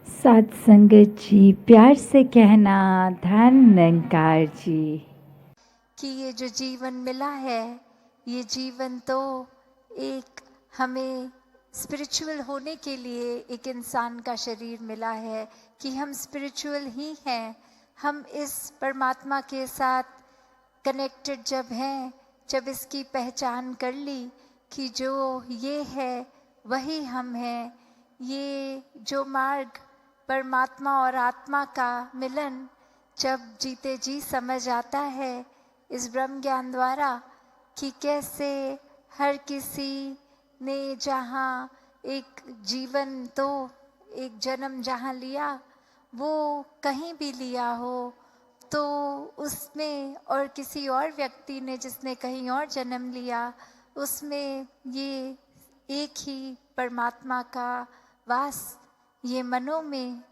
साथ संगत जी, प्यार से कहना धन निरंकार जी कि ये जो जीवन मिला है, ये जीवन तो एक हमें स्पिरिचुअल होने के लिए एक इंसान का शरीर मिला है, कि हम स्पिरिचुअल ही हैं। हम इस परमात्मा के साथ कनेक्टेड जब हैं, जब इसकी पहचान कर ली कि जो ये है वही हम हैं, ये जो मार्ग परमात्मा और आत्मा का मिलन जब जीते जी समझ आता है इस ब्रह्म ज्ञान द्वारा, कि कैसे हर किसी ने जहाँ एक जीवन तो एक जन्म जहाँ लिया वो कहीं भी लिया हो, तो उसमें और किसी और व्यक्ति ने जिसने कहीं और जन्म लिया, उसमें ये एक ही परमात्मा का वास ये मनों में।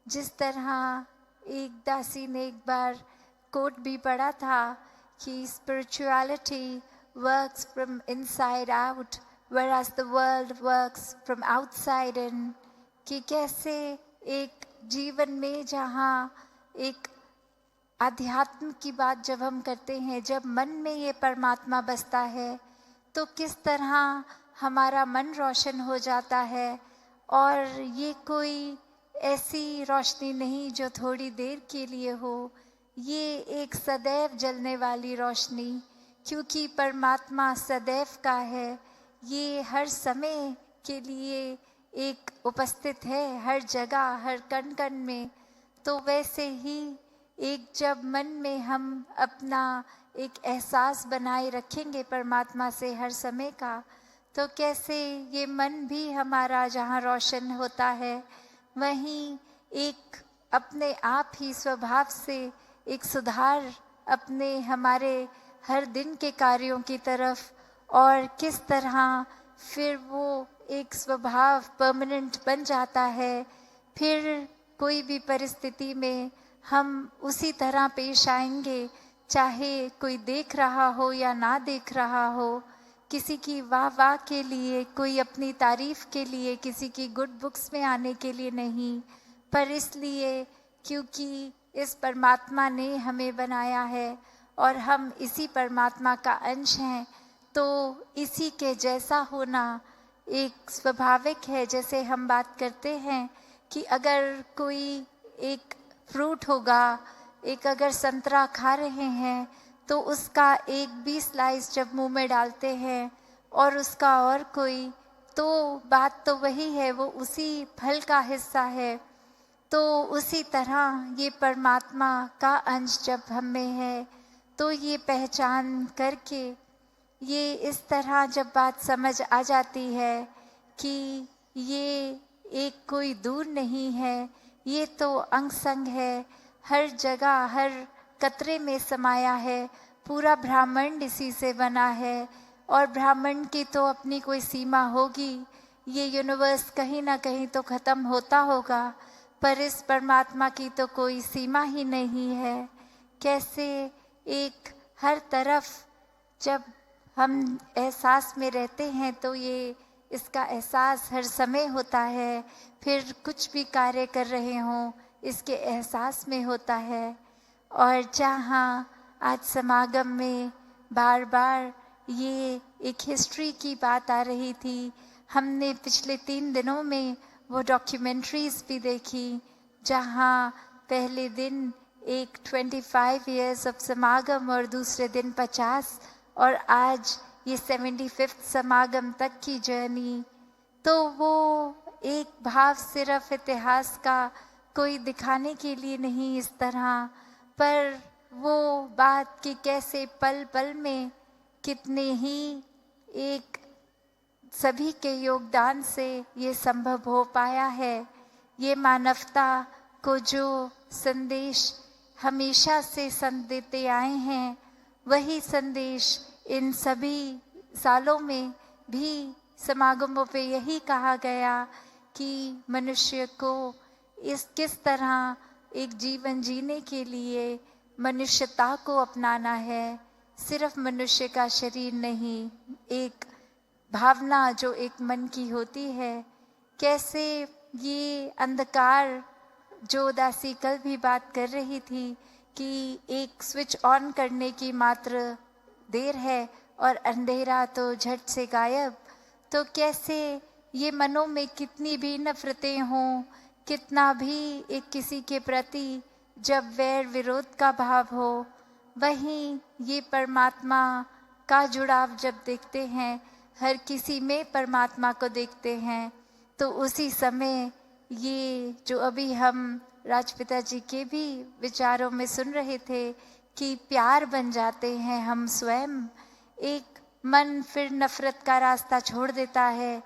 जिस तरह एक दासी ने एक बार कोट भी पढ़ा था कि spirituality works from inside out whereas the world works from outside in, कि कैसे एक जीवन में जहाँ एक आध्यात्म की बात जब हम करते हैं, जब मन में ये परमात्मा बसता है तो किस तरह हमारा मन रोशन हो जाता है। और ये कोई ऐसी रोशनी नहीं जो थोड़ी देर के लिए हो, ये एक सदैव जलने वाली रोशनी, क्योंकि परमात्मा सदैव का है। ये हर समय के लिए एक उपस्थित है, हर जगह हर कण कण में। तो वैसे ही एक जब मन में हम अपना एक एहसास बनाए रखेंगे परमात्मा से हर समय का, तो कैसे ये मन भी हमारा जहाँ रोशन होता है वहीं एक अपने आप ही स्वभाव से एक सुधार अपने हमारे हर दिन के कार्यों की तरफ, और किस तरह फिर वो एक स्वभाव परमानेंट बन जाता है। फिर कोई भी परिस्थिति में हम उसी तरह पेश आएंगे, चाहे कोई देख रहा हो या ना देख रहा हो, किसी की वाह वाह के लिए, कोई अपनी तारीफ के लिए, किसी की गुड बुक्स में आने के लिए नहीं, पर इसलिए क्योंकि इस परमात्मा ने हमें बनाया है और हम इसी परमात्मा का अंश हैं। तो इसी के जैसा होना एक स्वाभाविक है। जैसे हम बात करते हैं कि अगर कोई एक फ्रूट होगा, एक अगर संतरा खा रहे हैं तो उसका एक भी स्लाइस जब मुंह में डालते हैं और उसका और कोई, तो बात तो वही है, वो उसी फल का हिस्सा है। तो उसी तरह ये परमात्मा का अंश जब हम में है तो ये पहचान करके ये इस तरह जब बात समझ आ जाती है कि ये एक कोई दूर नहीं है, ये तो अंग संग है, हर जगह हर कतरे में समाया है, पूरा ब्रह्मांड इसी से बना है। और ब्रह्मांड की तो अपनी कोई सीमा होगी, ये यूनिवर्स कहीं ना कहीं तो ख़त्म होता होगा, पर इस परमात्मा की तो कोई सीमा ही नहीं है। कैसे एक हर तरफ जब हम एहसास में रहते हैं तो ये इसका एहसास हर समय होता है, फिर कुछ भी कार्य कर रहे हों इसके एहसास में होता है। और जहाँ आज समागम में बार बार ये एक हिस्ट्री की बात आ रही थी, हमने पिछले 3 दिनों में वो डॉक्यूमेंट्रीज़ भी देखी, जहाँ पहले दिन एक 25 इयर्स ऑफ समागम और दूसरे दिन 50 और आज ये 75th समागम तक की जर्नी। तो वो एक भाव सिर्फ इतिहास का कोई दिखाने के लिए नहीं इस तरह, पर वो बात कि कैसे पल पल में कितने ही एक सभी के योगदान से ये संभव हो पाया है। ये मानवता को जो संदेश हमेशा से संत देते आए हैं, वही संदेश इन सभी सालों में भी समागमों पे यही कहा गया कि मनुष्य को इस किस तरह एक जीवन जीने के लिए मनुष्यता को अपनाना है। सिर्फ मनुष्य का शरीर नहीं, एक भावना जो एक मन की होती है, कैसे ये अंधकार जो दासी कल भी बात कर रही थी कि एक स्विच ऑन करने की मात्र देर है और अंधेरा तो झट से गायब, तो कैसे ये मनों में कितनी भी नफरतें हों, कितना भी एक किसी के प्रति जब वैर विरोध का भाव हो, वहीं ये परमात्मा का जुड़ाव जब देखते हैं, हर किसी में परमात्मा को देखते हैं, तो उसी समय ये जो अभी हम राजपिता जी के भी विचारों में सुन रहे थे कि प्यार बन जाते हैं हम स्वयं। एक मन फिर नफरत का रास्ता छोड़ देता है,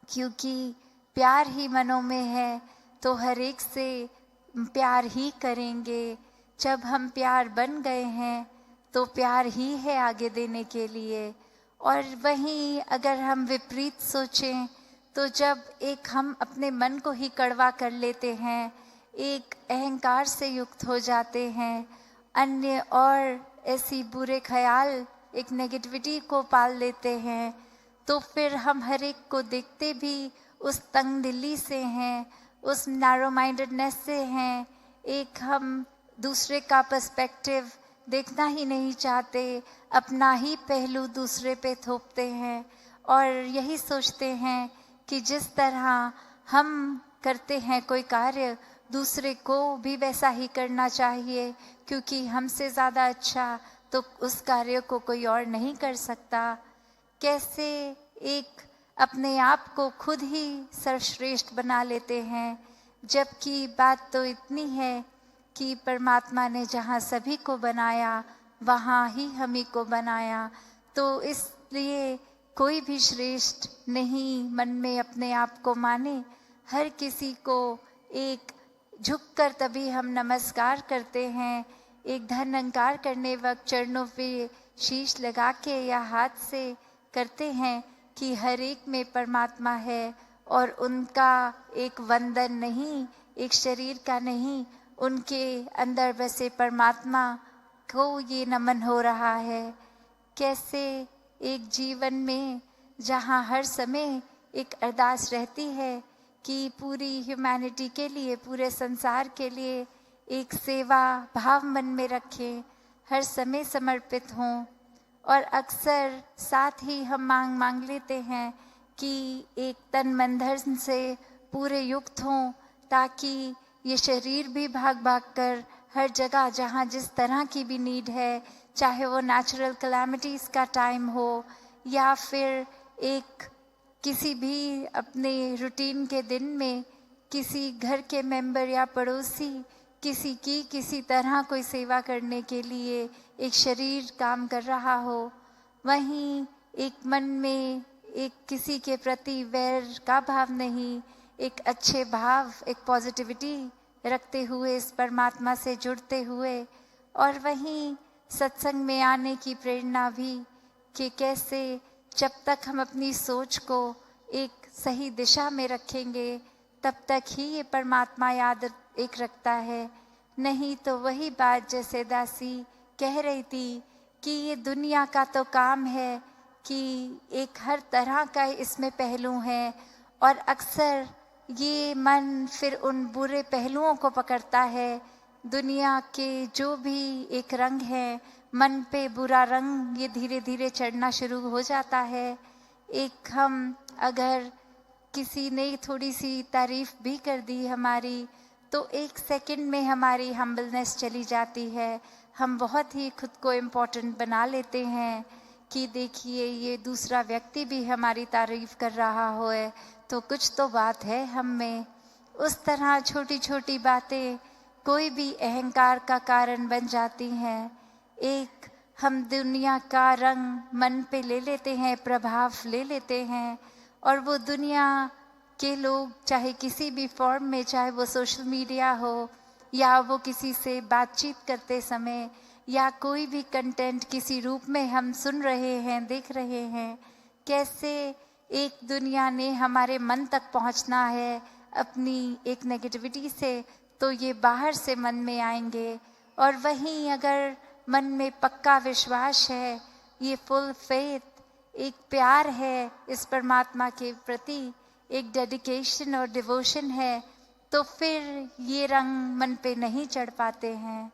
क्योंकि प्यार ही मनों में है तो हर एक से प्यार ही करेंगे। जब हम प्यार बन गए हैं तो प्यार ही है आगे देने के लिए। और वहीं अगर हम विपरीत सोचें तो जब एक हम अपने मन को ही कड़वा कर लेते हैं, एक अहंकार से युक्त हो जाते हैं, अन्य और ऐसी बुरे ख्याल एक नेगेटिविटी को पाल लेते हैं, तो फिर हम हर एक को देखते भी उस तंग दिली से हैं, उस नैरो माइंडेडनेस से हैं। एक हम दूसरे का पर्सपेक्टिव देखना ही नहीं चाहते, अपना ही पहलू दूसरे पे थोपते हैं और यही सोचते हैं कि जिस तरह हम करते हैं कोई कार्य, दूसरे को भी वैसा ही करना चाहिए, क्योंकि हमसे ज़्यादा अच्छा तो उस कार्य को कोई और नहीं कर सकता। कैसे एक अपने आप को खुद ही सर्वश्रेष्ठ बना लेते हैं, जबकि बात तो इतनी है कि परमात्मा ने जहाँ सभी को बनाया वहाँ ही हम ही को बनाया, तो इसलिए कोई भी श्रेष्ठ नहीं मन में अपने आप को माने। हर किसी को एक झुककर तभी हम नमस्कार करते हैं, एक धन्यंकार करने वक्त चरणों पे शीश लगा के या हाथ से करते हैं कि हर एक में परमात्मा है और उनका एक वंदन नहीं, एक शरीर का नहीं, उनके अंदर बसे परमात्मा को ये नमन हो रहा है। कैसे एक जीवन में जहाँ हर समय एक अरदास रहती है कि पूरी ह्यूमैनिटी के लिए, पूरे संसार के लिए एक सेवा भाव मन में रखें, हर समय समर्पित हों, और अक्सर साथ ही हम मांग लेते हैं कि एक तन मन धन से पूरे युक्त हों, ताकि ये शरीर भी भाग भाग कर हर जगह जहाँ जिस तरह की भी नीड है, चाहे वो नेचुरल कैलामिटीज़ का टाइम हो या फिर एक किसी भी अपने रूटीन के दिन में किसी घर के मेंबर या पड़ोसी किसी की किसी तरह कोई सेवा करने के लिए एक शरीर काम कर रहा हो, वहीं एक मन में एक किसी के प्रति वैर का भाव नहीं, एक अच्छे भाव, एक पॉजिटिविटी रखते हुए इस परमात्मा से जुड़ते हुए, और वहीं सत्संग में आने की प्रेरणा भी कि कैसे जब तक हम अपनी सोच को एक सही दिशा में रखेंगे तब तक ही ये परमात्मा याद एक रखता है। नहीं तो वही बात जैसे दासी कह रही थी कि ये दुनिया का तो काम है कि एक हर तरह का इसमें पहलू है, और अक्सर ये मन फिर उन बुरे पहलुओं को पकड़ता है। दुनिया के जो भी एक रंग है, मन पे बुरा रंग ये धीरे धीरे चढ़ना शुरू हो जाता है। एक हम अगर किसी ने थोड़ी सी तारीफ भी कर दी हमारी, तो एक सेकंड में हमारी हम्बलनेस चली जाती है। हम बहुत ही खुद को इम्पोर्टेंट बना लेते हैं कि देखिए ये दूसरा व्यक्ति भी हमारी तारीफ कर रहा हो तो कुछ तो बात है हम में। उस तरह छोटी छोटी बातें कोई भी अहंकार का कारण बन जाती हैं। एक हम दुनिया का रंग मन पे ले लेते हैं, प्रभाव ले लेते हैं, और वो दुनिया के लोग चाहे किसी भी फॉर्म में, चाहे वो सोशल मीडिया हो या वो किसी से बातचीत करते समय या कोई भी कंटेंट किसी रूप में हम सुन रहे हैं, देख रहे हैं, कैसे एक दुनिया ने हमारे मन तक पहुंचना है अपनी एक नेगेटिविटी से, तो ये बाहर से मन में आएंगे। और वहीं अगर मन में पक्का विश्वास है, ये फुल फेथ, एक प्यार है इस परमात्मा के प्रति, एक डेडिकेशन और डिवोशन है तो फिर ये रंग मन पे नहीं चढ़ पाते हैं।